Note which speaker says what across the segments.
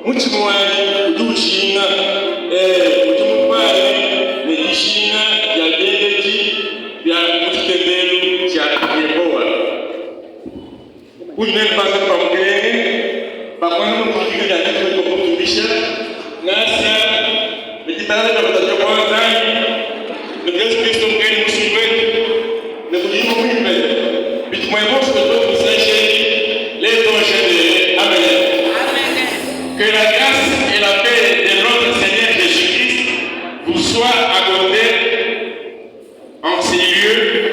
Speaker 1: mutimwali dushina mutimupali nejishina ya beleji ya mutitembelu cha Yehowa unene pasa kwa mgeni bakwana mutulika ya kitu kwa kutubisha nasa nikitana na mtaja kwanza ni Yesu Kristo mgeni msiwetu na kujibu mwimbe bitumwemo kwa msaje leo tunashende amen. Que la grâce et la paix de notre Seigneur Jésus-Christ vous soient accordées en ces lieux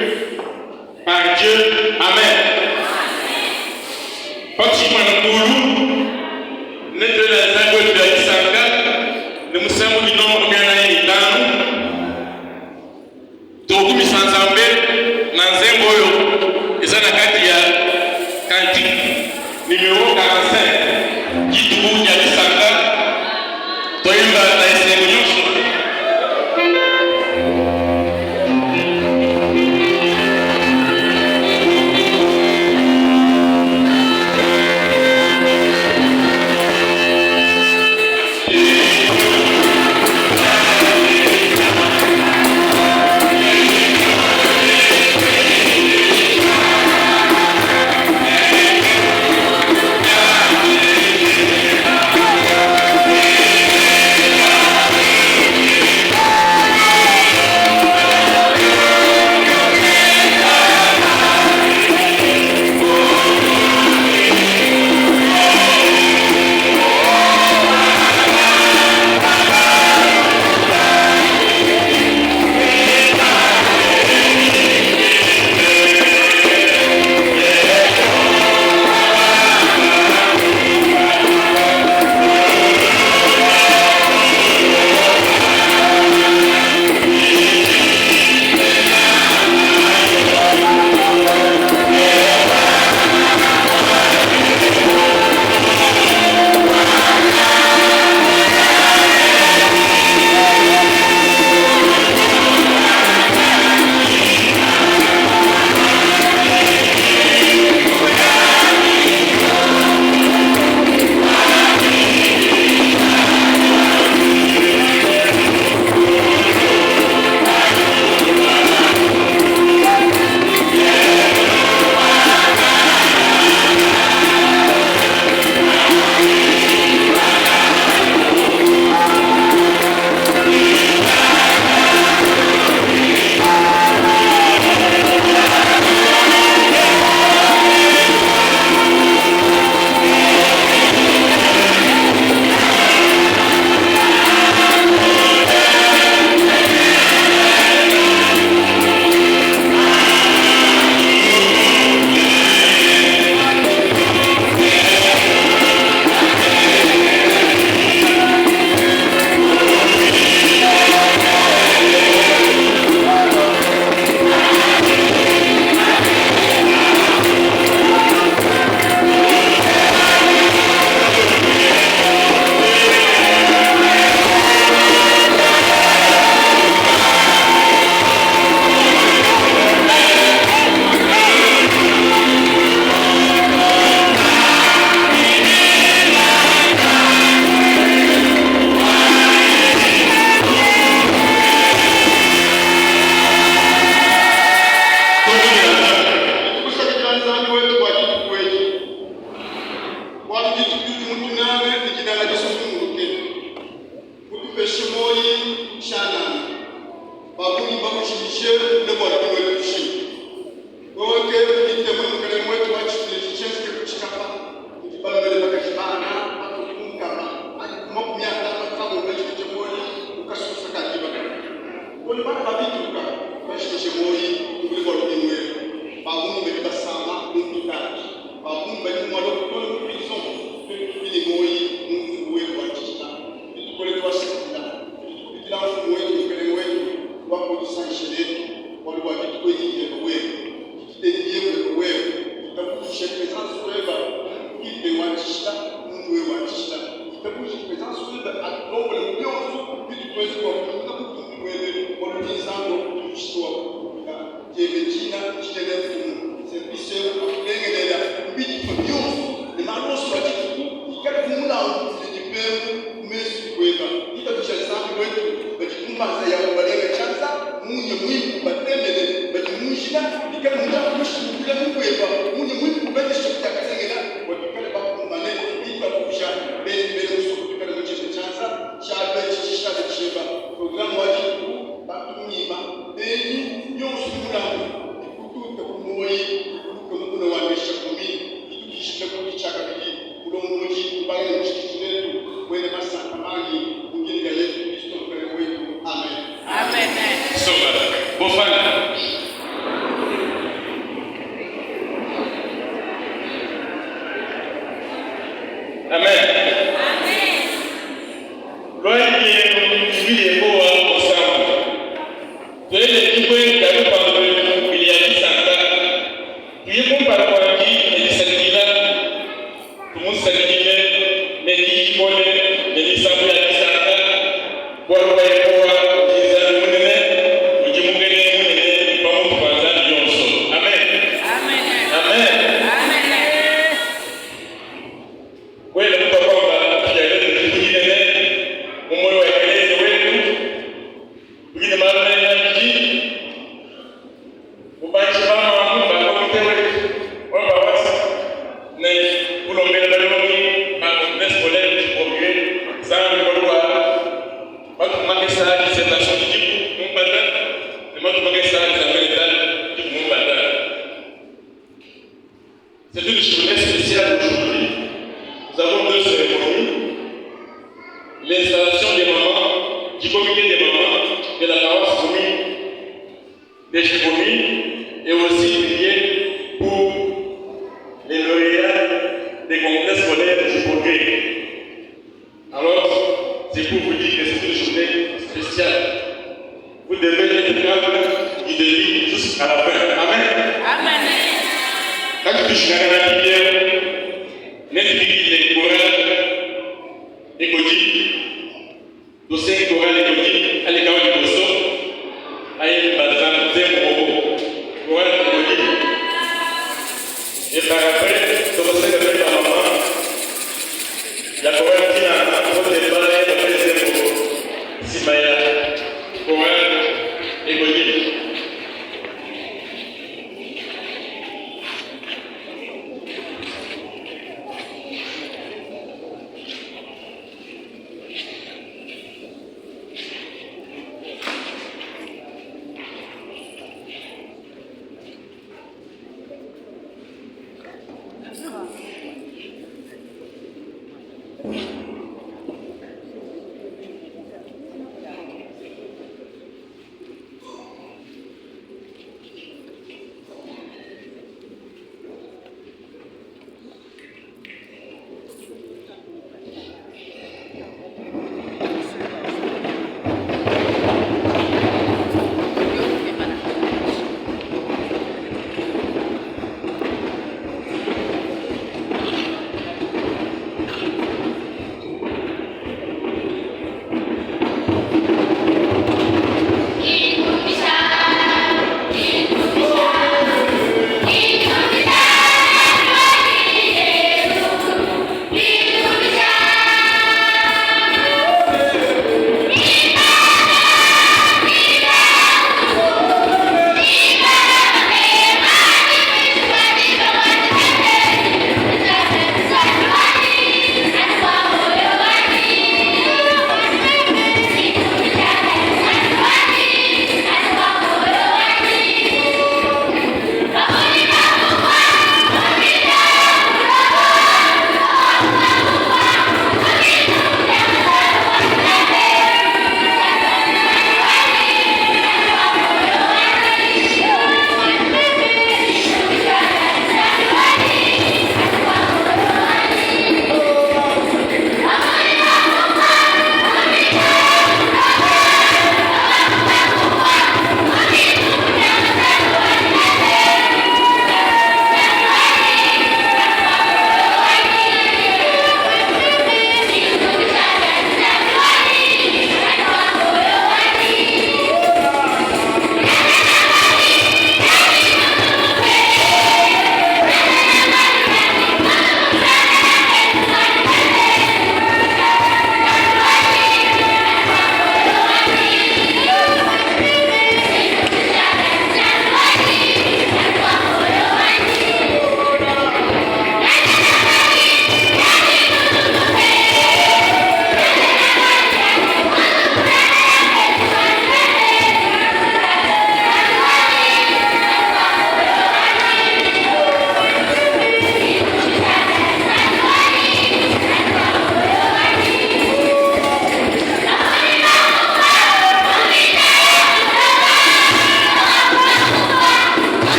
Speaker 1: par Dieu. Amen. Numéro 45 qui trouve y a des sacs toi il va Amen. Lwali yenu kuwa osamu. Twende kikwe kalupa mwetu iliyalisanga. Tuyikumpa kwa ki elisakila. Tumusakile neti kone neti sabu ya lisanga. Kwa kwa yekowa jizani munene. Ujimungene munene pamu kwa zani yonso. Amen. Amen. Amen. Kwele mtu kwamba tujaeleze kujinene umoyo wa eleze wetu kujine maana ya mji ubachi mama wa mumba kwa mtewe wamba wasi na ulombele daloni na neskolele tukombie sana kwa watu mwake saa dissertation jibu mumbata na watu mwake saa dissertation jibu mumbata. C'est une journée spéciale aujourd'hui. Nous avons deux cérémonies. L'installation des mamans, du comité des mamans, de la paroisse commune, des cérémonies, et aussi prier pour les lauréats des congrès scolaires du progrès. Alors, c'est pour vous dire que c'est une journée spéciale. Vous devez être calme du début jusqu'à la fin. Amen. Amen. Quand tu touches la prière, n'écris les chorales et godis, dossier chorales et godis, à l'école du dosso, à une bazar, zéro, chorale et godis. Et par après, dossier de la maman, la chorale qui a apporté par les zéro, Simaya, chorale et godis.
Speaker 2: Thank you.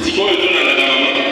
Speaker 1: Sikoyo tuna na mama.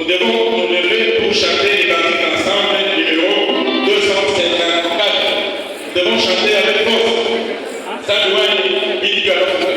Speaker 1: Nous devons nous lever pour chanter les cantiques ensemble, numéro 254. Nous devons chanter avec force. Ça doit être